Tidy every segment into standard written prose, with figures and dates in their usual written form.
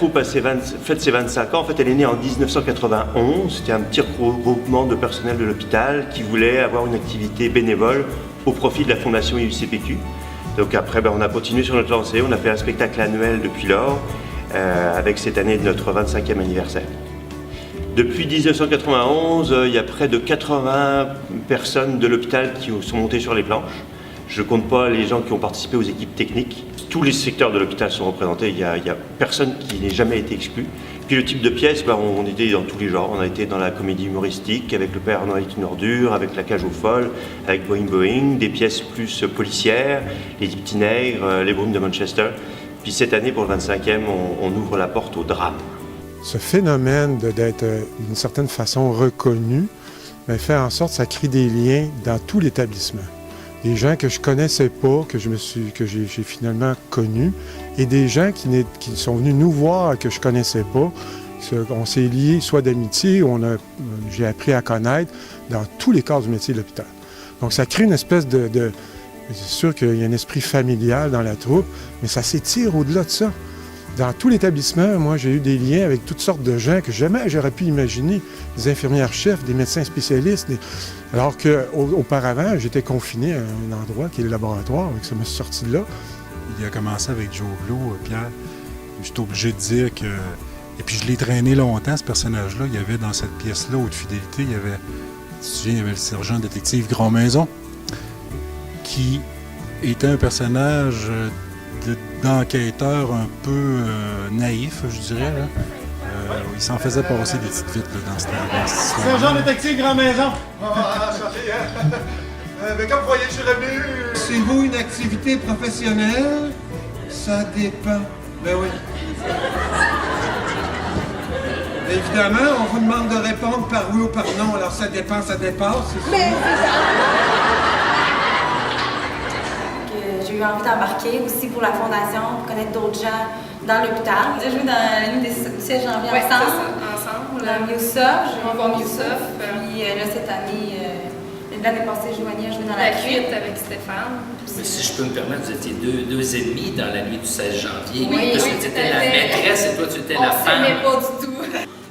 troupe fête ses 25 ans. En fait, elle est née en 1991. C'était un petit regroupement de personnel de l'hôpital qui voulait avoir une activité bénévole au profit de la fondation IUCPQ. Donc après, on a continué sur notre lancée. On a fait un spectacle annuel depuis lors, avec cette année de notre 25e anniversaire. Depuis 1991, il y a près de 80 personnes de l'hôpital qui sont montées sur les planches. Je ne compte pas les gens qui ont participé aux équipes techniques. Tous les secteurs de l'hôpital sont représentés, il y a personne qui n'ait jamais été exclu. Puis le type de pièce, on était dans tous les genres. On a été dans la comédie humoristique, avec Le Père Noël est une ordure, avec La Cage aux folles, avec Boing Boing, des pièces plus policières, Les Dix Petits Nègres, Les Brumes de Manchester. Puis cette année, pour le 25e, on ouvre la porte au drame. Ce phénomène d'être d'une certaine façon reconnu fait en sorte que ça crée des liens dans tout l'établissement. Des gens que je connaissais pas, que j'ai finalement connus, et des gens qui sont venus nous voir que je connaissais pas. On s'est liés soit d'amitié, j'ai appris à connaître dans tous les corps du métier de l'hôpital. Donc ça crée une espèce de c'est sûr qu'il y a un esprit familial dans la troupe, mais ça s'étire au-delà de ça. Dans tout l'établissement, moi, j'ai eu des liens avec toutes sortes de gens que jamais j'aurais pu imaginer. Des infirmières-chefs, des médecins spécialistes. Alors qu'auparavant, j'étais confiné à un endroit qui est le laboratoire, et que ça me suis sorti de là. Il a commencé avec Joe Blow, Pierre. J'étais obligé de dire que... Et puis je l'ai traîné longtemps, ce personnage-là. Il y avait dans cette pièce-là, Haute Fidélité, il y avait le sergent détective Grand-Maison, qui était un personnage d'enquêteur un peu naïf, je dirais. Là. Il s'en faisait passer des petites vites là, dans cette histoire. Sergent détective Grand-Maison! Mais comme vous voyez, je suis revenu. C'est vous une activité professionnelle? Ça dépend. Ben oui. Évidemment, on vous demande de répondre par oui ou par non, alors ça dépend, ça dépasse. Mais c'est ça! J'ai eu envie d'embarquer aussi pour la fondation, pour connaître d'autres gens dans l'hôpital. J'ai joué dans la nuit du 16 janvier ensemble. Dans Mioussoff, on va Mioussoff. Puis là, cette année, l'année passée, Joanie a joué dans la cuite avec Stéphane. Mais si je peux me permettre, vous étiez deux ennemis dans la nuit du 16 janvier. Oui, parce que tu étais la maîtresse et toi, tu étais la femme. On s'aimait pas du tout.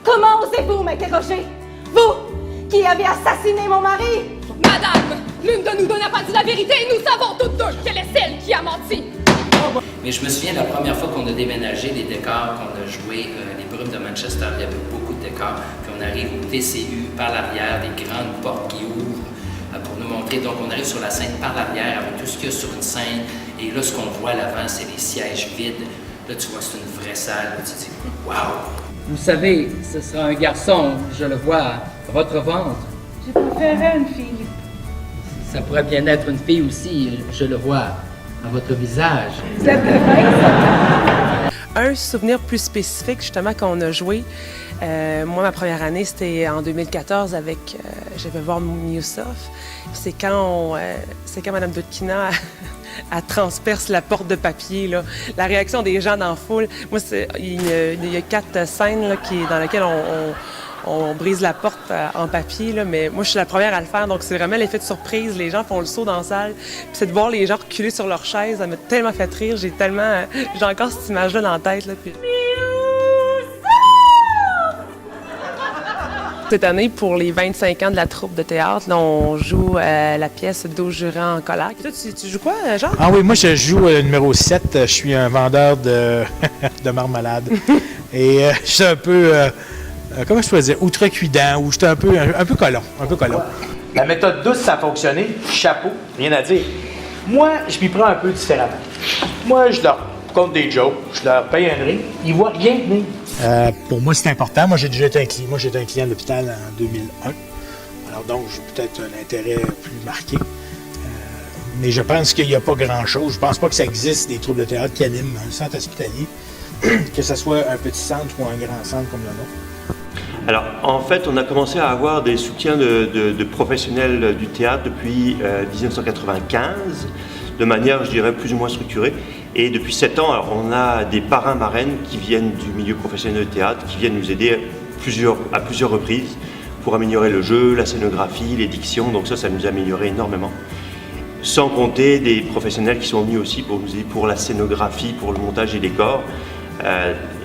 Comment osez-vous m'interroger? Vous, qui avez assassiné mon mari? Madame, l'une de nous deux n'a pas dit la vérité et nous savons toutes deux qu'elle est celle qui a menti. Mais je me souviens la première fois qu'on a déménagé, les décors qu'on a joués, les Brumes de Manchester, il y avait beaucoup de décors. Puis on arrive au TCU par l'arrière, des grandes portes qui ouvrent pour nous montrer. Donc on arrive sur la scène par l'arrière avec tout ce qu'il y a sur une scène. Et là, ce qu'on voit à l'avant, c'est les sièges vides. Là, tu vois, c'est une vraie salle. Là, tu te dis, waouh! Vous savez, ce sera un garçon, je le vois, à votre ventre. Je préférerais une fille. Ça pourrait bien être une fille aussi, je le vois, à votre visage. Vous êtes vrai, Un souvenir plus spécifique, justement, qu'on a joué. Moi, ma première année, c'était en 2014 avec... j'avais voir Mioussoff. C'est quand Mme Dudkina elle transperce la porte de papier. Là. La réaction des gens dans la foule. Moi, il y a 4 scènes là, dans lesquelles on brise la porte en papier, là, mais moi, je suis la première à le faire, donc c'est vraiment l'effet de surprise. Les gens font le saut dans la salle. Puis c'est de voir les gens reculer sur leur chaise. Ça m'a tellement fait rire. J'ai encore cette image-là dans la tête. Là, puis... Cette année, pour les 25 ans de la troupe de théâtre, là, on joue la pièce d'O jurant en colère. Toi, tu joues quoi, Jean? Ah oui, moi, je joue le numéro 7. Je suis un vendeur de marmelade. Et je suis un peu... comment je pourrais dire, outrecuidant, ou j'étais un peu colon, La méthode douce, ça a fonctionné, chapeau, rien à dire. Moi, je m'y prends un peu différemment. Moi, je leur compte des jokes, je leur paye un drink, ils voient rien venir. Pour moi, c'est important. Moi, j'ai déjà été un client. Moi, j'étais un client de l'hôpital en 2001. Alors donc, j'ai peut-être un intérêt plus marqué. Mais je pense qu'il n'y a pas grand-chose. Je pense pas que ça existe des troupes de théâtre qui animent un centre hospitalier, que ce soit un petit centre ou un grand centre comme le nôtre. Alors, en fait, on a commencé à avoir des soutiens de professionnels du théâtre depuis 1995, de manière, je dirais, plus ou moins structurée. Et depuis 7 ans, alors, on a des parrains-marraines qui viennent du milieu professionnel de théâtre, qui viennent nous aider à plusieurs reprises pour améliorer le jeu, la scénographie, les dictions. Donc ça nous a amélioré énormément. Sans compter des professionnels qui sont venus aussi pour nous aider pour la scénographie, pour le montage des décors.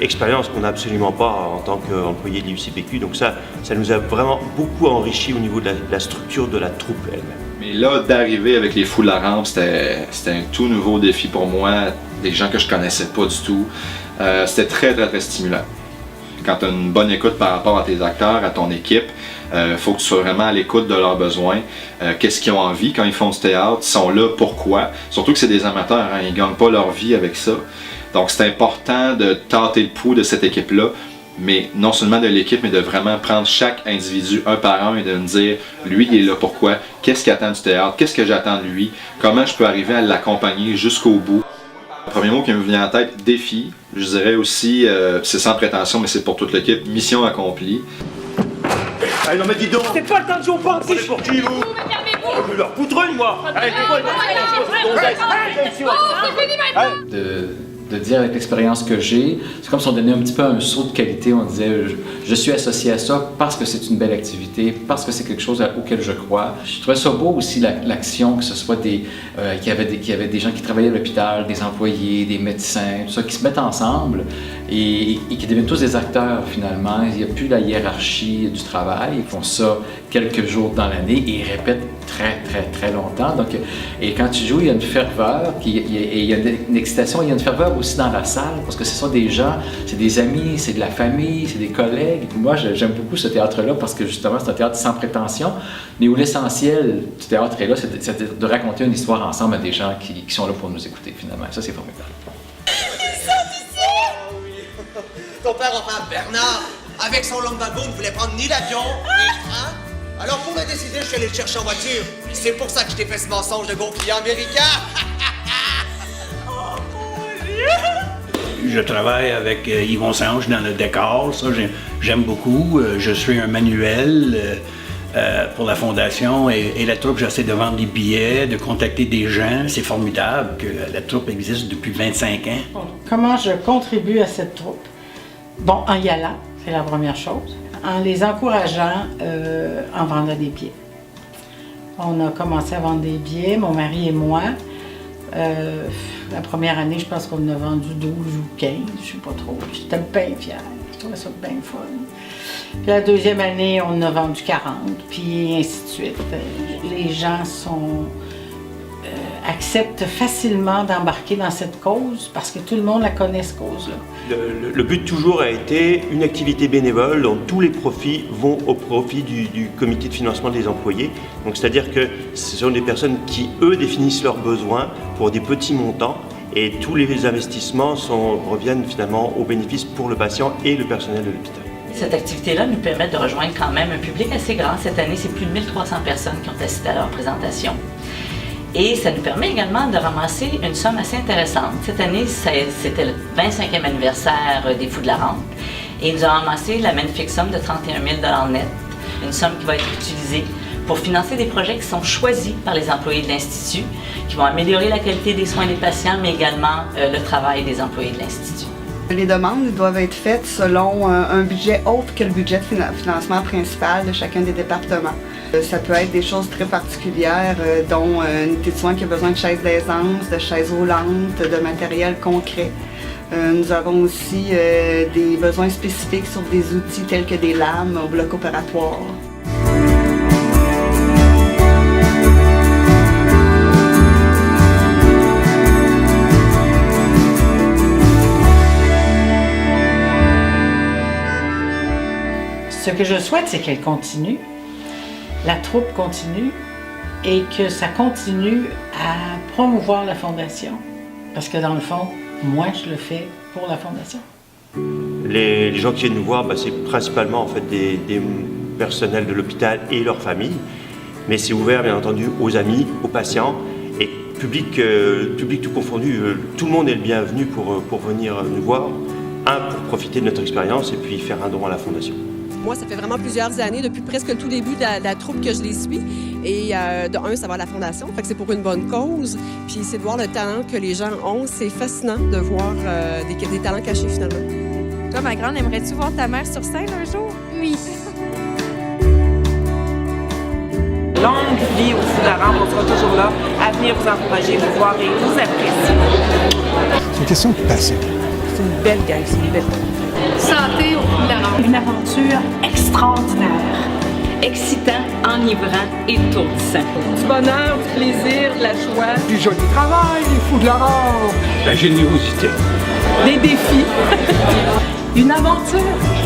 expérience qu'on n'a absolument pas en tant qu'employé de l'IUCPQ. Donc ça nous a vraiment beaucoup enrichi au niveau de la structure de la troupe elle-même. Mais là, d'arriver avec les Fous de la Rampe, c'était un tout nouveau défi pour moi, des gens que je connaissais pas du tout. C'était très, très, très stimulant. Quand tu as une bonne écoute par rapport à tes acteurs, à ton équipe, faut que tu sois vraiment à l'écoute de leurs besoins. Qu'est-ce qu'ils ont envie quand ils font du théâtre? Ils sont là, pourquoi? Surtout que c'est des amateurs, hein, ils ne gagnent pas leur vie avec ça. Donc c'est important de tâter le pouls de cette équipe-là, mais non seulement de l'équipe, mais de vraiment prendre chaque individu un par un et de me dire, lui, il est là pourquoi? Qu'est-ce qu'il attend du théâtre? Qu'est-ce que j'attends de lui? Comment je peux arriver à l'accompagner jusqu'au bout? Le premier mot qui me vient en tête, défi. Je dirais aussi, c'est sans prétention, mais c'est pour toute l'équipe, mission accomplie. Allez, non mais dis donc! C'est pas le temps de jouer au party! Prenez pour qui, vous? Je vais leur foutre une, moi! Allez, de dire avec l'expérience que j'ai, c'est comme si on donnait un petit peu un saut de qualité, on disait je suis associé à ça parce que c'est une belle activité, parce que c'est quelque chose auquel je crois. Je trouvais ça beau aussi l'action, que ce soit qu'il y avait des gens qui travaillaient à l'hôpital, des employés, des médecins, tout ça, qui se mettent ensemble et qui deviennent tous des acteurs finalement. Il n'y a plus la hiérarchie du travail, ils font ça quelques jours dans l'année et ils répètent très très très longtemps. Donc, et quand tu joues, il y a une ferveur, il y a une excitation, il y a une ferveur aussi dans la salle, parce que ce sont des gens, c'est des amis, c'est de la famille, c'est des collègues. Et moi, j'aime beaucoup ce théâtre-là parce que justement, c'est un théâtre sans prétention, mais où l'essentiel du théâtre est là, c'est de raconter une histoire ensemble à des gens qui sont là pour nous écouter finalement. Ça, c'est formidable. Ton père, enfin Bernard, avec son lumbago, ne voulait prendre ni l'avion, ni le train. Alors pour me décider, je suis allé le chercher en voiture. C'est pour ça que je t'ai fait ce mensonge de gonflier américain. Oh mon Dieu! Je travaille avec Yvon Sange dans le décor, ça j'aime beaucoup. Je suis un manuel pour la fondation et la troupe, j'essaie de vendre des billets, de contacter des gens. C'est formidable que la troupe existe depuis 25 ans. Comment je contribue à cette troupe? Bon, en y allant, c'est la première chose. En les encourageant en vendant des billets. On a commencé à vendre des billets, mon mari et moi. La première année, je pense qu'on en a vendu 12 ou 15, je sais pas trop. J'étais bien fière, je trouvais ça bien fun. Puis la deuxième année, on en a vendu 40, puis ainsi de suite. Les gens acceptent facilement d'embarquer dans cette cause parce que tout le monde la connaît, cette cause-là. Le but toujours a été une activité bénévole dont tous les profits vont au profit du comité de financement des employés. Donc c'est-à-dire que ce sont des personnes qui, eux, définissent leurs besoins pour des petits montants et tous les investissements reviennent finalement au bénéfice pour le patient et le personnel de l'hôpital. Cette activité-là nous permet de rejoindre quand même un public assez grand. Cette année, c'est plus de 1300 personnes qui ont assisté à leur présentation. Et ça nous permet également de ramasser une somme assez intéressante. Cette année, c'était le 25e anniversaire des Fous de la Rampe. Et nous avons ramassé la magnifique somme de 31 000 net, une somme qui va être utilisée pour financer des projets qui sont choisis par les employés de l'Institut, qui vont améliorer la qualité des soins des patients, mais également le travail des employés de l'Institut. Les demandes doivent être faites selon un budget autre que le budget de financement principal de chacun des départements. Ça peut être des choses très particulières, dont une unité de soins qui a besoin de chaises d'aisance, de chaises roulantes, de matériel concret. Nous avons aussi des besoins spécifiques sur des outils tels que des lames au bloc opératoire. Ce que je souhaite, c'est qu'elle continue, la troupe continue et que ça continue à promouvoir la Fondation. Parce que dans le fond, moi, je le fais pour la Fondation. Les gens qui viennent nous voir, c'est principalement en fait, des personnels de l'hôpital et leurs familles. Mais c'est ouvert, bien entendu, aux amis, aux patients et public tout confondu. Tout le monde est le bienvenu pour venir nous voir. Pour profiter de notre expérience et puis faire un don à la Fondation. Moi, ça fait vraiment plusieurs années, depuis presque le tout début de la troupe que je les suis. Et ça va à la Fondation, fait que c'est pour une bonne cause. Puis c'est de voir le talent que les gens ont. C'est fascinant de voir des talents cachés, finalement. Toi, ma grande, aimerais-tu voir ta mère sur scène un jour? Oui. Longue vie au Fous de la Rampe, on sera toujours là à venir vous encourager, vous voir et vous apprécier. C'est une question de passion. c'est une belle gang, c'est une belle troupe. Santé au Fou de la Rampe. Une aventure extraordinaire. Excitant, enivrant et étourdissant. Du bonheur, du plaisir, de la joie. Du joli travail, les Fous de la Rampe. La générosité. Des défis. Une aventure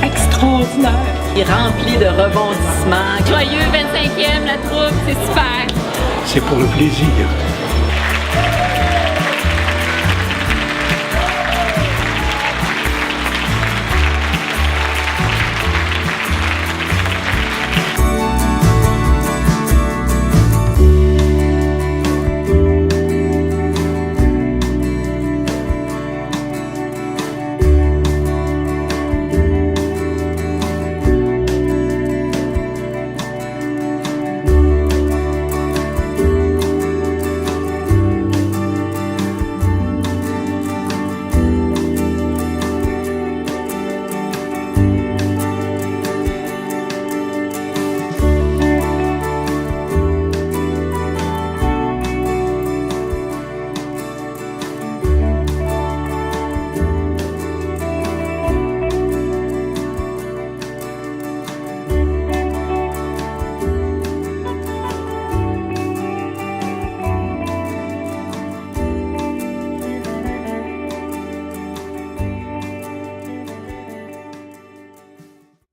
extraordinaire. Et rempli de rebondissements. Joyeux 25e, la troupe, c'est super. C'est pour le plaisir.